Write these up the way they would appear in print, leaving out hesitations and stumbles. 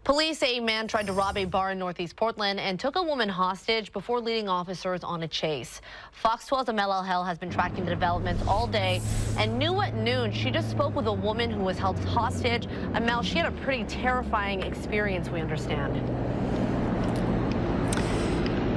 Police say a man tried to rob a bar in Northeast Portland and took a woman hostage before leading officers on a chase. Fox 12's Amel El has been tracking the developments all day and knew at noon she just spoke with a woman who was held hostage. Amel, she had a pretty terrifying experience, we understand.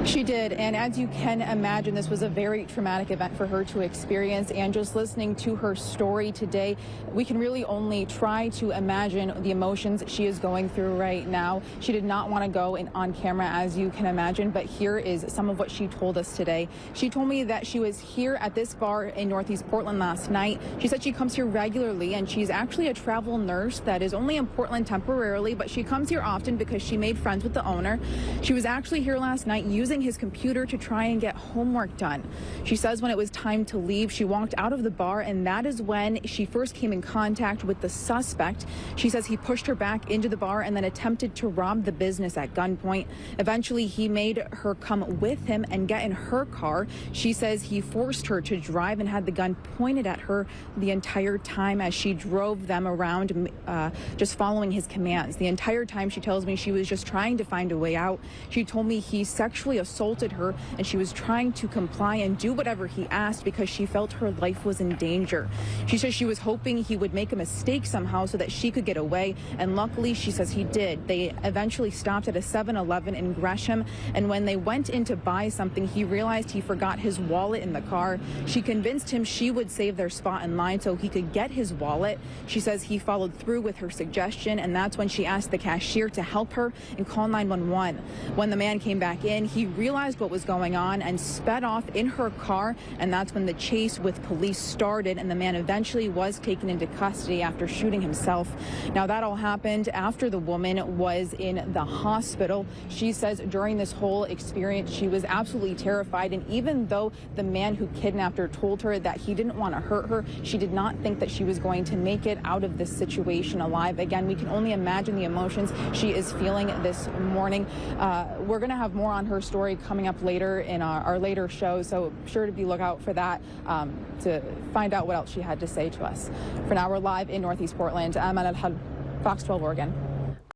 She did, and as you can imagine, this was a very traumatic event for her to experience, and just listening to her story today, we can really only try to imagine the emotions she is going through right now. She did not want to go on camera, as you can imagine, but here is some of what she told us today. She told me that she was here at this bar in Northeast Portland last night. She said she comes here regularly, and she's actually a travel nurse that is only in Portland temporarily, but she comes here often because she made friends with the owner. She was actually here last night using his computer to try and get homework done. She says when it was time to leave, she walked out of the bar, and that is when she first came in contact with the suspect. She says he pushed her back into the bar and then attempted to rob the business at gunpoint. Eventually, he made her come with him and get in her car. She says he forced her to drive and had the gun pointed at her the entire time as she drove them around, just following his commands. The entire time, she tells me, she was just trying to find a way out. She told me he sexually assaulted her, and she was trying to comply and do whatever he asked because she felt her life was in danger. She says she was hoping he would make a mistake somehow so that she could get away, and luckily, she says he did. They eventually stopped at a 7-Eleven in Gresham, and when they went in to buy something, he realized he forgot his wallet in the car. She convinced him she would save their spot in line so he could get his wallet. She says he followed through with her suggestion, and that's when she asked the cashier to help her and call 911. When the man came back in, he realized what was going on and sped off in her car, and that's when the chase with police started, and the man eventually was taken into custody after shooting himself. Now, that all happened after the woman was in the hospital. She says during this whole experience she was absolutely terrified, and even though the man who kidnapped her told her that he didn't want to hurt her, she did not think that she was going to make it out of this situation alive. Again, we can only imagine the emotions she is feeling this morning. We're going to have more on her story coming up later in our later show, so sure to be lookout for that to find out what else she had to say to us. For now, we're live in Northeast Portland. I'm at Fox 12 Oregon.